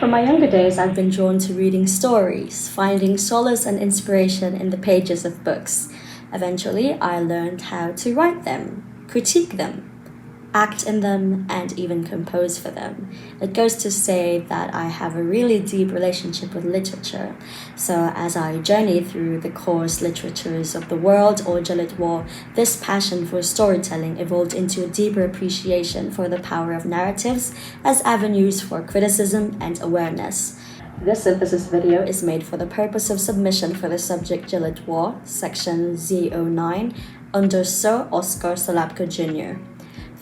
From my younger days, I've been drawn to reading stories, finding solace and inspiration in the pages of books. Eventually, I learned how to write them, critique them, act in them, and even compose for them. It goes to say that I have a really deep relationship with literature. So as I journey through the coarse literatures of the world, or Gelitwo, this passion for storytelling evolved into a deeper appreciation for the power of narratives as avenues for criticism and awareness. This synthesis video is made for the purpose of submission for the subject Gelitwo, section Z09, under Sir Oscar Solapco Jr.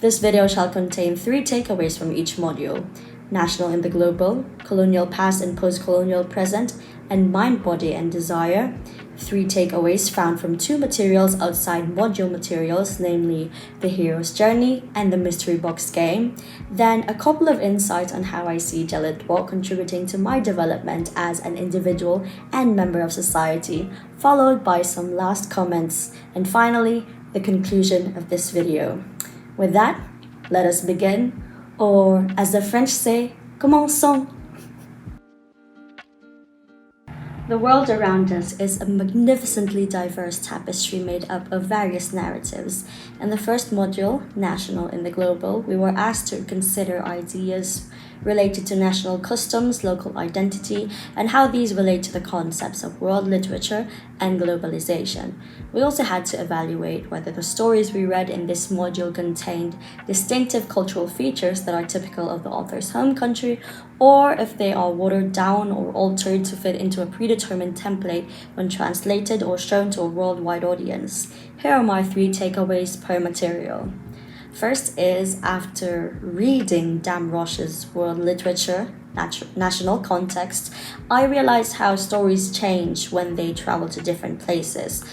This video shall contain 3 takeaways from each module: national in the global, colonial past and post-colonial present, and mind, body, and desire. 3 takeaways found from 2 materials outside module materials, namely the hero's journey and the mystery box game. Then a couple of insights on how I see Gelitwo contributing to my development as an individual and member of society, followed by some last comments, and finally, the conclusion of this video. With that, let us begin, or as the French say, commençons! The world around us is a magnificently diverse tapestry made up of various narratives. In the first module, National in the Global, we were asked to consider ideas related to national customs, local identity, and how these relate to the concepts of world literature and globalization. We also had to evaluate whether the stories we read in this module contained distinctive cultural features that are typical of the author's home country, or if they are watered down or altered to fit into a predetermined template when translated or shown to a worldwide audience. Here are my 3 takeaways per material. First is, after reading Damrosch's world literature, national context, I realized how stories change when they travel to different places.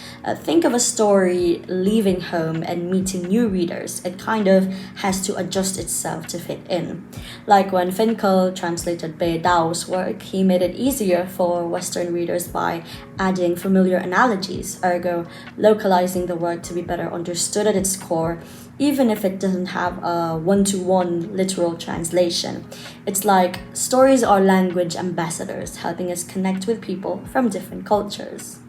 Think of a story leaving home and meeting new readers. It kind of has to adjust itself to fit in. Like when Finkel translated Dao's work, he made it easier for Western readers by adding familiar analogies, ergo localizing the work to be better understood at its core, even if it doesn't have a one-to-one literal translation. It's like stories are language ambassadors, helping us connect with people from different cultures.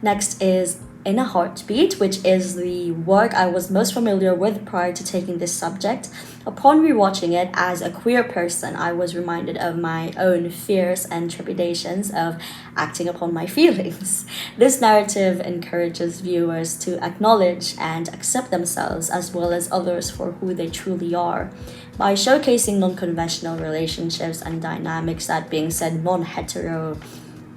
Next is In a Heartbeat, which is the work I was most familiar with prior to taking this subject. Upon rewatching it as a queer person, I was reminded of my own fears and trepidations of acting upon my feelings. This narrative encourages viewers to acknowledge and accept themselves as well as others for who they truly are. By showcasing non-conventional relationships and dynamics, that being said, non-hetero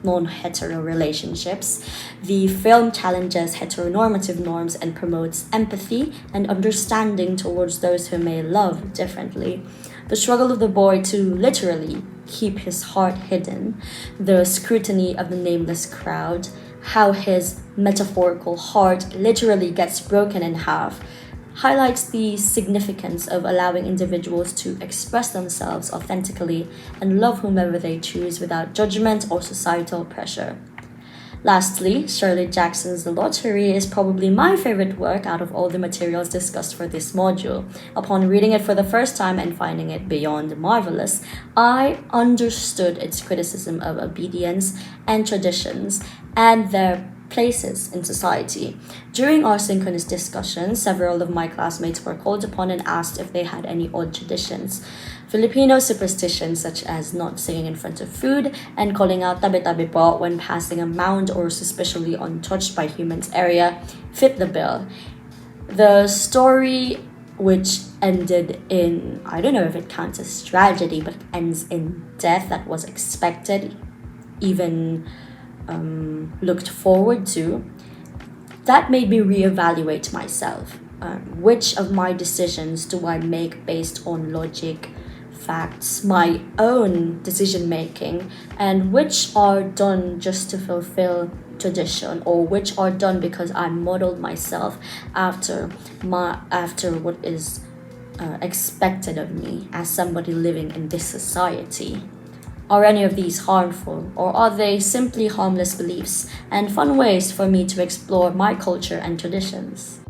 relationships, the film challenges heteronormative norms and promotes empathy and understanding towards those who may love differently. The struggle of the boy to literally keep his heart hidden, the scrutiny of the nameless crowd, how his metaphorical heart literally gets broken in half, highlights the significance of allowing individuals to express themselves authentically and love whomever they choose without judgment or societal pressure. Lastly, Shirley Jackson's The Lottery is probably my favorite work out of all the materials discussed for this module. Upon reading it for the first time and finding it beyond marvelous, I understood its criticism of obedience and traditions and their places in society. During our synchronous discussions, several of my classmates were called upon and asked if they had any odd traditions. Filipino superstitions such as not singing in front of food and calling out tabi-tabi po when passing a mound or suspiciously untouched by humans area fit the bill. The story, which ended in, I don't know if it counts as tragedy, but ends in death that was expected, even looked forward to, that made me reevaluate myself. Which of my decisions do I make based on logic, facts, my own decision making, and which are done just to fulfill tradition, or which are done because I modeled myself after what is expected of me as somebody living in this society. Are any of these harmful, or are they simply harmless beliefs and fun ways for me to explore my culture and traditions?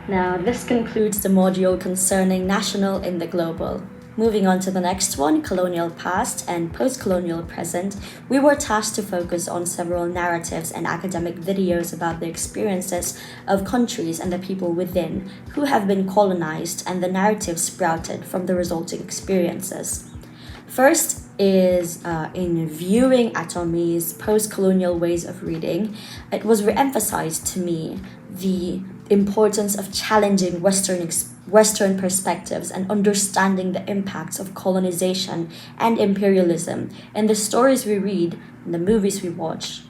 Now, this concludes the module concerning national in the global. Moving on to the next one, colonial past and post-colonial present, we were tasked to focus on several narratives and academic videos about the experiences of countries and the people within who have been colonized and the narratives sprouted from the resulting experiences. First is in viewing Atomi's post-colonial ways of reading, it was re-emphasized to me the importance of challenging Western perspectives and understanding the impacts of colonization and imperialism in the stories we read and the movies we watch.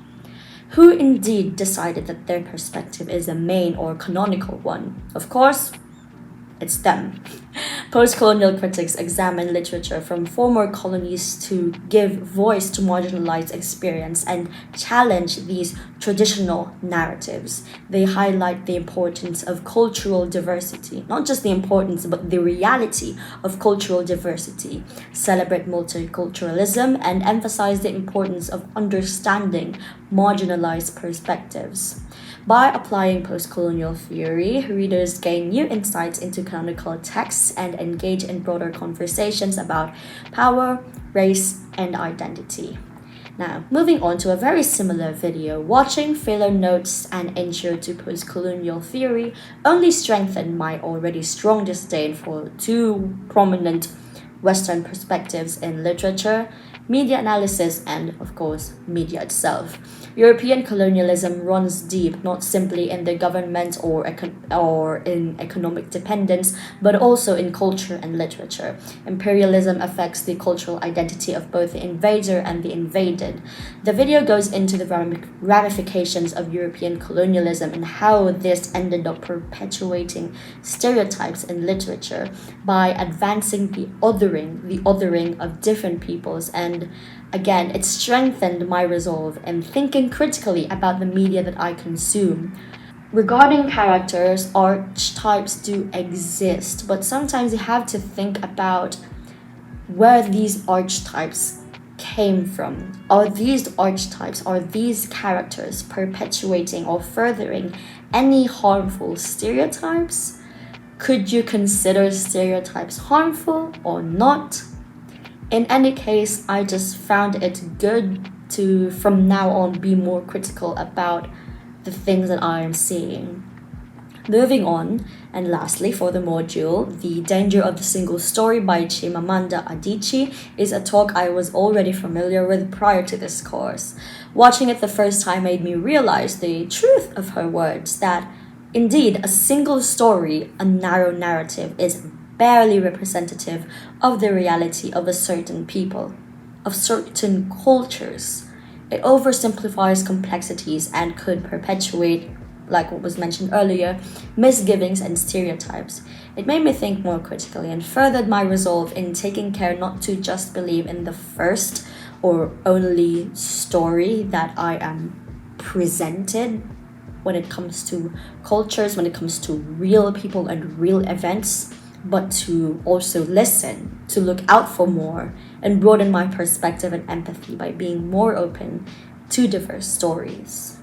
Who indeed decided that their perspective is the main or canonical one? Of course, it's them. Post-colonial critics examine literature from former colonies to give voice to marginalized experience and challenge these traditional narratives. They highlight the importance of cultural diversity, not just the importance, but the reality of cultural diversity, celebrate multiculturalism, and emphasize the importance of understanding marginalized perspectives. By applying post-colonial theory, readers gain new insights into canonical texts and engage in broader conversations about power, race, and identity. Now, moving on to a very similar video, watching filler notes and intro to post-colonial theory only strengthened my already strong disdain for two prominent Western perspectives in literature, media analysis, and, of course, media itself. European colonialism runs deep, not simply in the government or in economic dependence, but also in culture and literature. Imperialism affects the cultural identity of both the invader and the invaded. The video goes into the ramifications of European colonialism and how this ended up perpetuating stereotypes in literature by advancing the othering of different peoples, and again, it strengthened my resolve in thinking critically about the media that I consume. Regarding characters, archetypes do exist, but sometimes you have to think about where these archetypes came from. Are these characters perpetuating or furthering any harmful stereotypes? Could you consider stereotypes harmful or not? In any case, I just found it good to, from now on, be more critical about the things that I am seeing. Moving on, and lastly for the module, The Danger of the Single Story by Chimamanda Adichie is a talk I was already familiar with prior to this course. Watching it the first time made me realize the truth of her words, that indeed a single story, a narrow narrative, is barely representative of the reality of a certain people, of certain cultures. It oversimplifies complexities and could perpetuate, like what was mentioned earlier, misgivings and stereotypes. It made me think more critically and furthered my resolve in taking care not to just believe in the first or only story that I am presented when it comes to cultures, when it comes to real people and real events, but to also listen, to look out for more, and broaden my perspective and empathy by being more open to diverse stories.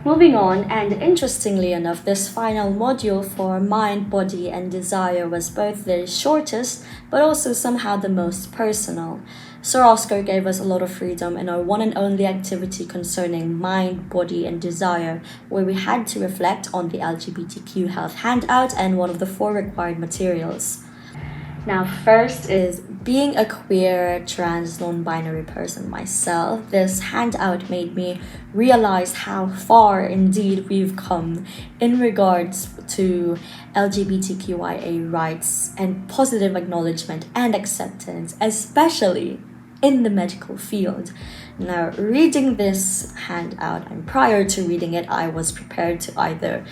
Moving on, and interestingly enough, this final module for mind, body, and desire was both the shortest, but also somehow the most personal. Sir Oscar gave us a lot of freedom in our one and only activity concerning mind, body, and desire, where we had to reflect on the LGBTQ health handout and one of the 4 required materials. Now, first is being a queer, trans, non-binary person myself. This handout made me realize how far indeed we've come in regards to LGBTQIA rights and positive acknowledgement and acceptance, especially in the medical field. Now, reading this handout, and prior to reading it, I was prepared to either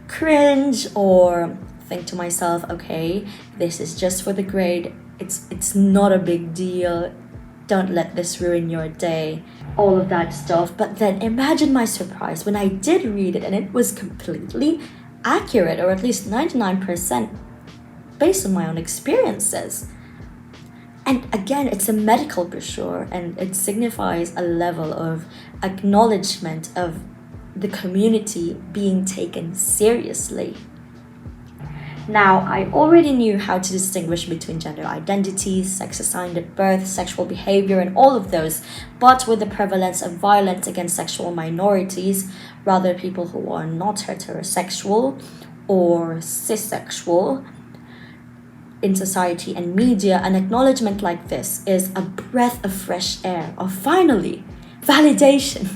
cringe or think to myself, okay, this is just for the grade, it's not a big deal, don't let this ruin your day, all of that stuff. But then imagine my surprise when I did read it and it was completely accurate, or at least 99% based on my own experiences. And again, it's a medical brochure and it signifies a level of acknowledgement of the community being taken seriously. Now, I already knew how to distinguish between gender identities, sex assigned at birth, sexual behavior, and all of those, but with the prevalence of violence against sexual minorities, rather people who are not heterosexual or cissexual, in society and media, an acknowledgement like this is a breath of fresh air, of finally, validation.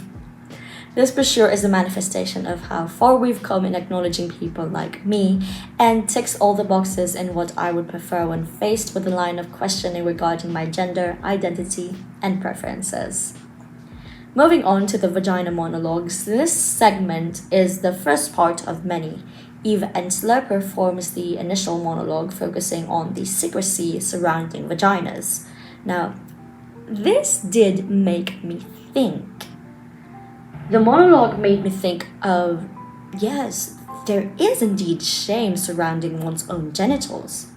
This for sure is a manifestation of how far we've come in acknowledging people like me, and ticks all the boxes in what I would prefer when faced with a line of questioning regarding my gender, identity, and preferences. Moving on to the vagina monologues, this segment is the first part of many. Eve Ensler performs the initial monologue focusing on the secrecy surrounding vaginas. Now, this did make me think. The monologue made me think of, yes, there is indeed shame surrounding one's own genitals.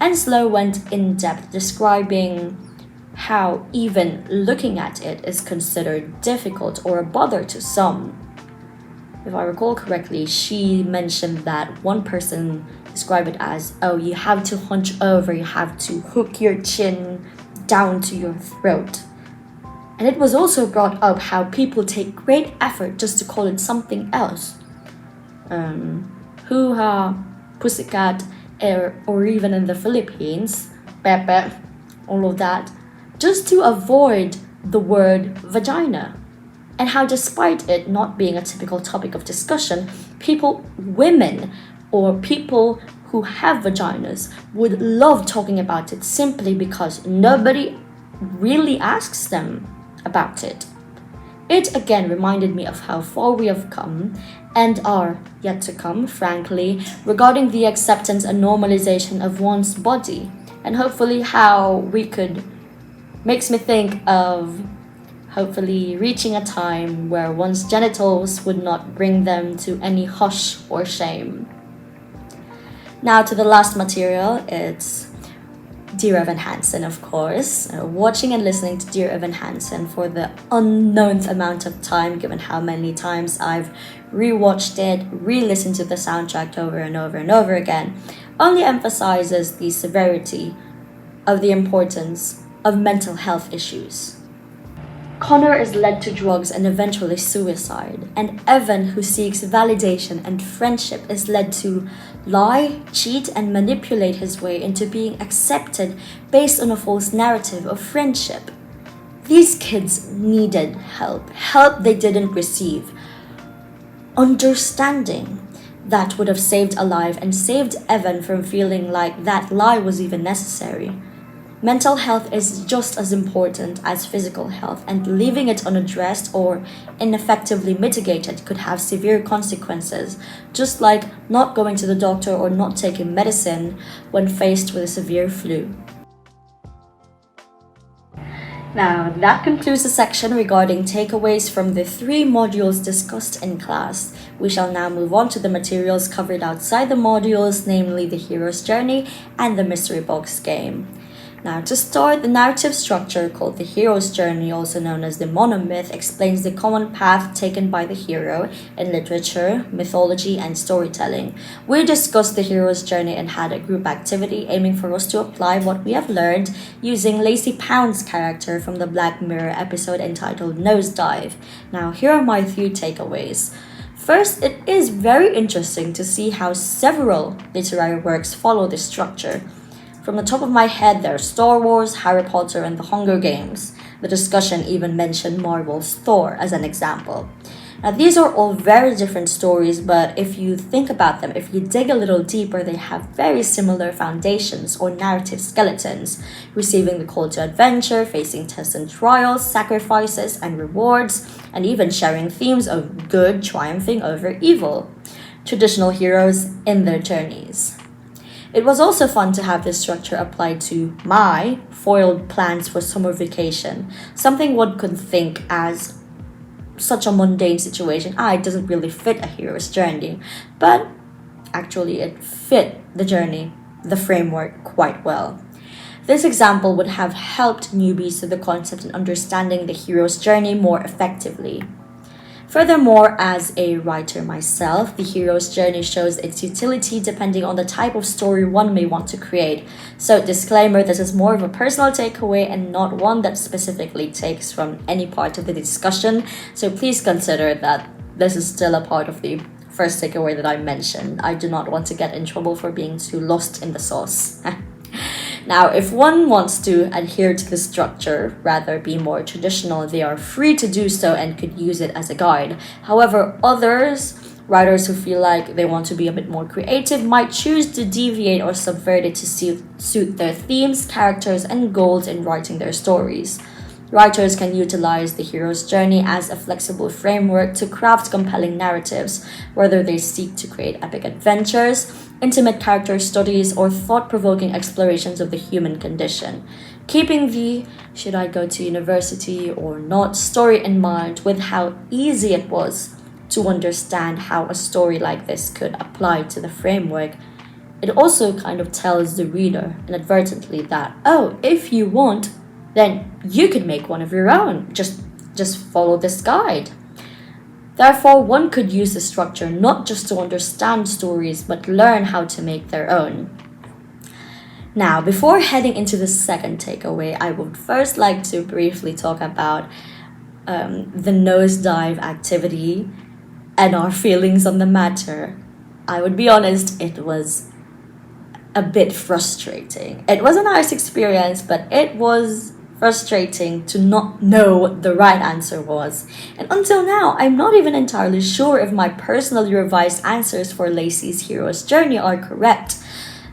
Ensler went in depth describing how even looking at it is considered difficult or a bother to some. If I recall correctly, she mentioned that one person described it as, oh, you have to hunch over, you have to hook your chin down to your throat. And it was also brought up how people take great effort just to call it something else. Hoo-ha, pussycat, or even in the Philippines, pepe, all of that, just to avoid the word vagina. And how despite it not being a typical topic of discussion, women or people who have vaginas would love talking about it simply because nobody really asks them about it. It again reminded me of how far we have come and are yet to come, frankly, regarding the acceptance and normalization of one's body, and hopefully how we could, makes me think of hopefully reaching a time where one's genitals would not bring them to any hush or shame. Now to the last material, it's Dear Evan Hansen, of course. Watching and listening to Dear Evan Hansen for the unknown amount of time, given how many times I've rewatched it, re-listened to the soundtrack over and over and over again, only emphasizes the severity of the importance of mental health issues. Connor is led to drugs and eventually suicide, and Evan, who seeks validation and friendship, is led to lie, cheat, and manipulate his way into being accepted based on a false narrative of friendship. These kids needed help they didn't receive. Understanding that would have saved a life and saved Evan from feeling like that lie was even necessary. Mental health is just as important as physical health, and leaving it unaddressed or ineffectively mitigated could have severe consequences, just like not going to the doctor or not taking medicine when faced with a severe flu. Now, that concludes the section regarding takeaways from the 3 modules discussed in class. We shall now move on to the materials covered outside the modules, namely the hero's journey and the mystery box game. Now, to start, the narrative structure called the hero's journey, also known as the monomyth, explains the common path taken by the hero in literature, mythology, and storytelling. We discussed the hero's journey and had a group activity aiming for us to apply what we have learned using Lacey Pound's character from the Black Mirror episode entitled Nosedive. Now, here are my 3 takeaways. First, it is very interesting to see how several literary works follow this structure. From the top of my head, there are Star Wars, Harry Potter, and The Hunger Games. The discussion even mentioned Marvel's Thor as an example. Now, these are all very different stories, but if you think about them, if you dig a little deeper, they have very similar foundations or narrative skeletons, receiving the call to adventure, facing tests and trials, sacrifices and rewards, and even sharing themes of good triumphing over evil. Traditional heroes in their journeys. It was also fun to have this structure applied to my foiled plans for summer vacation, something one could think as such a mundane situation. It doesn't really fit a hero's journey, but actually it fit the journey, the framework quite well. This example would have helped newbies to the concept in understanding the hero's journey more effectively. Furthermore, as a writer myself, the hero's journey shows its utility depending on the type of story one may want to create. So, disclaimer, this is more of a personal takeaway and not one that specifically takes from any part of the discussion. So please consider that this is still a part of the first takeaway that I mentioned. I do not want to get in trouble for being too lost in the sauce. Now, if one wants to adhere to the structure, rather be more traditional, they are free to do so and could use it as a guide. However, writers who feel like they want to be a bit more creative, might choose to deviate or subvert it to suit their themes, characters, and goals in writing their stories. Writers can utilize the hero's journey as a flexible framework to craft compelling narratives, whether they seek to create epic adventures, intimate character studies, or thought-provoking explorations of the human condition, keeping the should I go to university or not story in mind with how easy it was to understand how a story like this could apply to the framework. It also kind of tells the reader inadvertently that, oh, if you want, then you could make one of your own. Just follow this guide. Therefore, one could use the structure not just to understand stories, but learn how to make their own. Now, before heading into the second takeaway, I would first like to briefly talk about the nosedive activity and our feelings on the matter. I would be honest, it was a bit frustrating. It was a nice experience, but it was frustrating to not know what the right answer was. And until now, I'm not even entirely sure if my personally revised answers for Lacey's hero's journey are correct.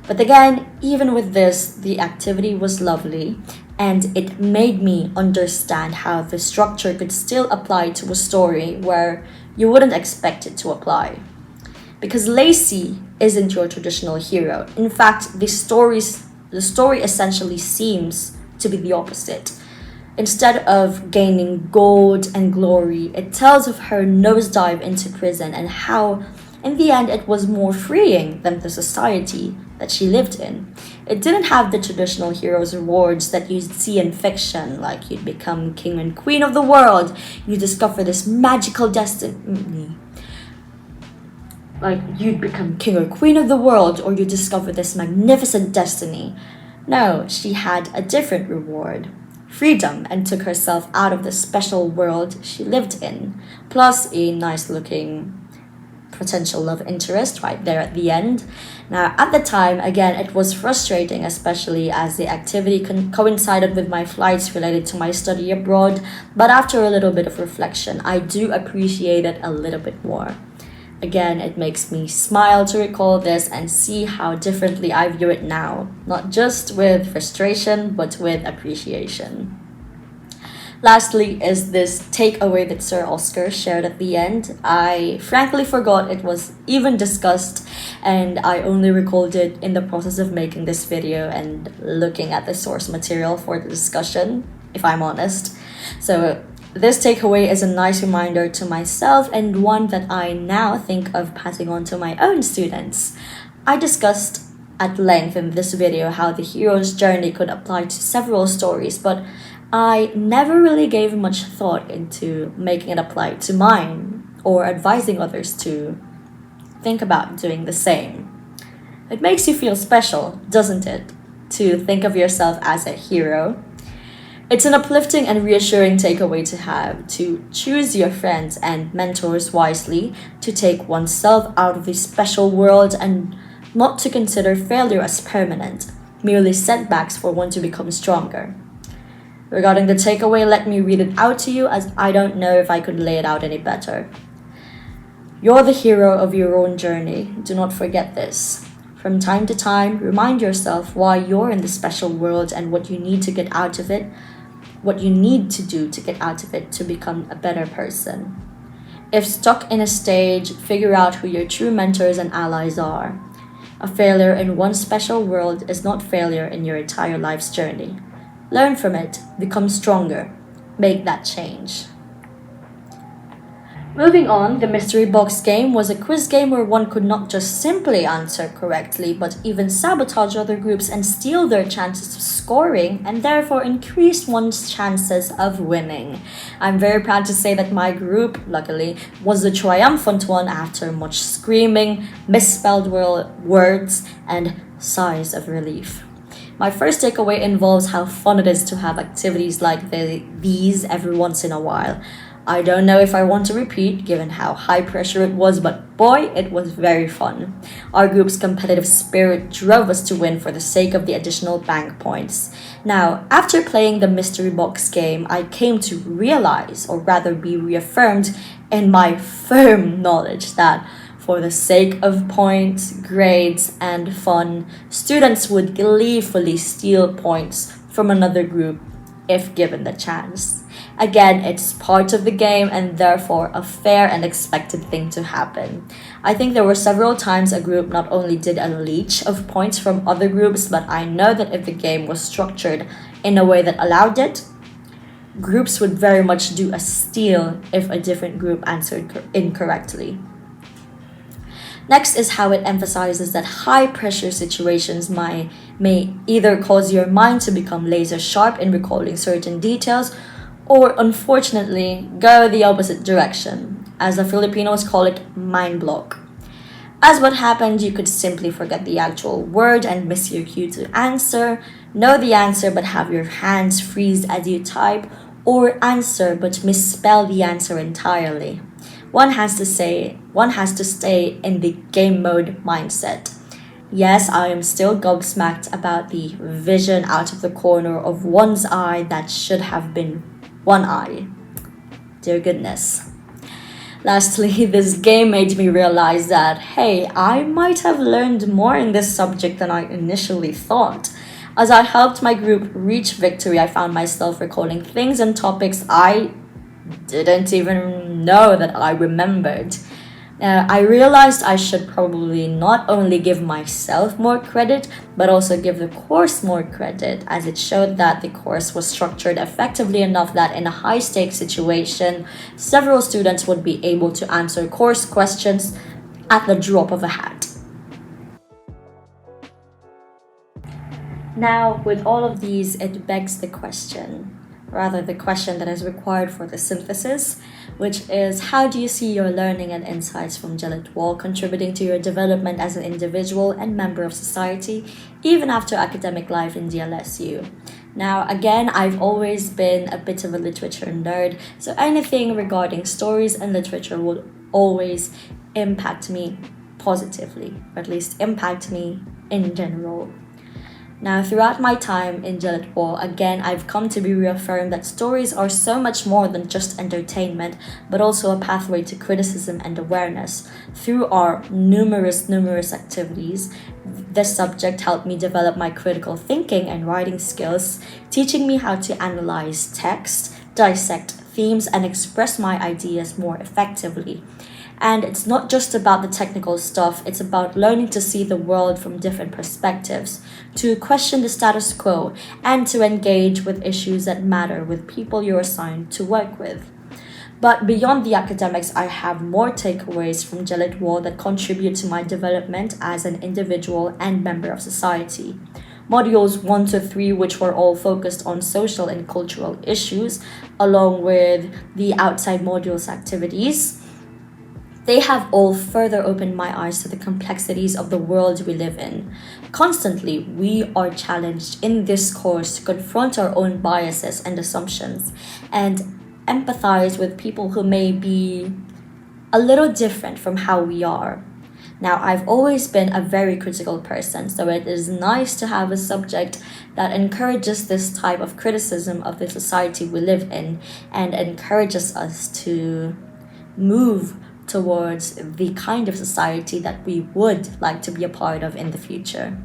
But again, even with this, the activity was lovely, and it made me understand how the structure could still apply to a story where you wouldn't expect it to apply. Because Lacey isn't your traditional hero. In fact, the story essentially seems to be the opposite. Instead of gaining gold and glory, it tells of her nosedive into prison and how, in the end, it was more freeing than the society that she lived in. It didn't have the traditional hero's rewards that you'd see in fiction, like you'd become king and queen of the world, you discover this magical destiny. Like you'd become king or queen of the world, or you discover this magnificent destiny. No, she had a different reward, freedom, and took herself out of the special world she lived in, plus a nice-looking potential love interest right there at the end. Now, at the time, again, it was frustrating, especially as the activity coincided with my flights related to my study abroad, but after a little bit of reflection, I do appreciate it a little bit more. Again, it makes me smile to recall this and see how differently I view it now, not just with frustration, but with appreciation. Lastly is this takeaway that Sir Oscar shared at the end. I frankly forgot it was even discussed, and I only recalled it in the process of making this video and looking at the source material for the discussion, if I'm honest. So this takeaway is a nice reminder to myself and one that I now think of passing on to my own students. I discussed at length in this video how the hero's journey could apply to several stories, but I never really gave much thought into making it apply to mine or advising others to think about doing the same. It makes you feel special, doesn't it, to think of yourself as a hero? It's an uplifting and reassuring takeaway to have, to choose your friends and mentors wisely, to take oneself out of the special world and not to consider failure as permanent, merely setbacks for one to become stronger. Regarding the takeaway, let me read it out to you, as I don't know if I could lay it out any better. You're the hero of your own journey. Do not forget this. From time to time, remind yourself why you're in the special world and what you need to get out of it, what you need to do to get out of it to become a better person. If stuck in a stage, figure out who your true mentors and allies are. A failure in one special world is not failure in your entire life's journey. Learn from it, become stronger, make that change. Moving on, the mystery box game was a quiz game where one could not just simply answer correctly, but even sabotage other groups and steal their chances of scoring, and therefore increase one's chances of winning. I'm very proud to say that my group, luckily, was the triumphant one after much screaming, misspelled words, and sighs of relief. My first takeaway involves how fun it is to have activities like these every once in a while. I don't know if I want to repeat given how high pressure it was, but boy, it was very fun. Our group's competitive spirit drove us to win for the sake of the additional bank points. Now, after playing the mystery box game, I came to realize, or rather be reaffirmed, in my firm knowledge that for the sake of points, grades, and fun, students would gleefully steal points from another group if given the chance. Again, it's part of the game and therefore a fair and expected thing to happen. I think there were several times a group not only did a leech of points from other groups, but I know that if the game was structured in a way that allowed it, groups would very much do a steal if a different group answered incorrectly. Next is how it emphasizes that high pressure situations may either cause your mind to become laser sharp in recalling certain details or unfortunately go the opposite direction, as the Filipinos call it mind block. As what happened, you could simply forget the actual word and miss your cue to answer, know the answer but have your hands freeze as you type, or answer but misspell the answer entirely. One has to stay in the game mode mindset. Yes, I am still gobsmacked about the vision out of the corner of one's eye that should have been one eye. Dear goodness. Lastly, this game made me realize that, hey, I might have learned more in this subject than I initially thought. As I helped my group reach victory, I found myself recalling things and topics I didn't even know that I remembered. I realized I should probably not only give myself more credit, but also give the course more credit, as it showed that the course was structured effectively enough that in a high-stakes situation, several students would be able to answer course questions at the drop of a hat. Now, with all of these, it begs the question that is required for the synthesis, which is how do you see your learning and insights from Gelitwo contributing to your development as an individual and member of society, even after academic life in DLSU? Now, again, I've always been a bit of a literature nerd, so anything regarding stories and literature will always impact me positively, or at least impact me in general. Now, throughout my time in Gelitwo, again, I've come to be reaffirmed that stories are so much more than just entertainment, but also a pathway to criticism and awareness. Through our numerous activities, this subject helped me develop my critical thinking and writing skills, teaching me how to analyze text, dissect themes, and express my ideas more effectively. And it's not just about the technical stuff, it's about learning to see the world from different perspectives, to question the status quo, and to engage with issues that matter with people you're assigned to work with. But beyond the academics, I have more takeaways from Gelitwo that contribute to my development as an individual and member of society. Modules 1 to 3, which were all focused on social and cultural issues, along with the outside modules activities, they have all further opened my eyes to the complexities of the world we live in. Constantly, we are challenged in this course to confront our own biases and assumptions and empathize with people who may be a little different from how we are. Now, I've always been a very critical person, so it is nice to have a subject that encourages this type of criticism of the society we live in and encourages us to move towards the kind of society that we would like to be a part of in the future.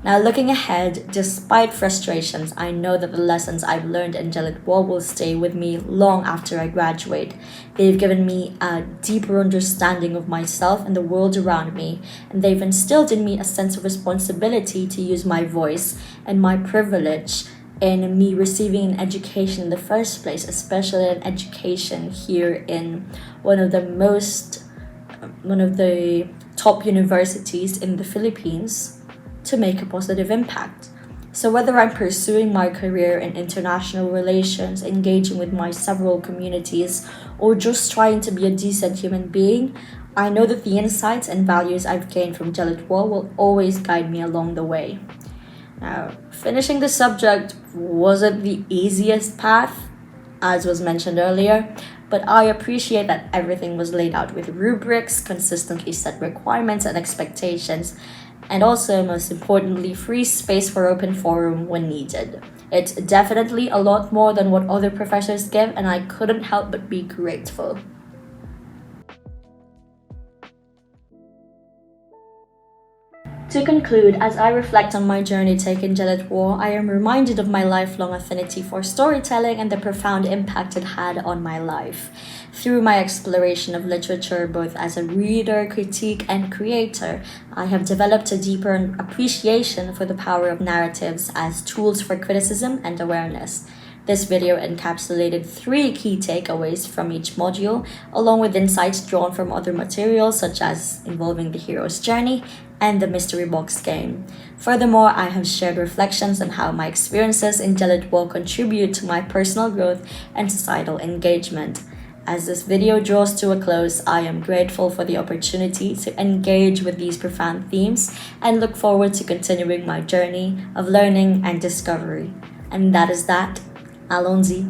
Now, looking ahead, despite frustrations, I know that the lessons I've learned in Gelitwo will stay with me long after I graduate. They've given me a deeper understanding of myself and the world around me, and they've instilled in me a sense of responsibility to use my voice and my privilege in me receiving an education in the first place, especially an education here in one of the top universities in the Philippines, to make a positive impact. So whether I'm pursuing my career in international relations, engaging with my several communities, or just trying to be a decent human being, I know that the insights and values I've gained from Gelitwo will always guide me along the way. Now, finishing the subject wasn't the easiest path, as was mentioned earlier, but I appreciate that everything was laid out with rubrics, consistently set requirements and expectations, and also, most importantly, free space for open forum when needed. It's definitely a lot more than what other professors give, and I couldn't help but be grateful. To conclude, as I reflect on my journey taking Gelitwo, I am reminded of my lifelong affinity for storytelling and the profound impact it had on my life. Through my exploration of literature, both as a reader, critique, and creator, I have developed a deeper appreciation for the power of narratives as tools for criticism and awareness. This video encapsulated 3 key takeaways from each module, along with insights drawn from other materials such as involving the hero's journey and the mystery box game. Furthermore, I have shared reflections on how my experiences in Gelitwo contribute to my personal growth and societal engagement. As this video draws to a close, I am grateful for the opportunity to engage with these profound themes and look forward to continuing my journey of learning and discovery. And that is that. Alonzi.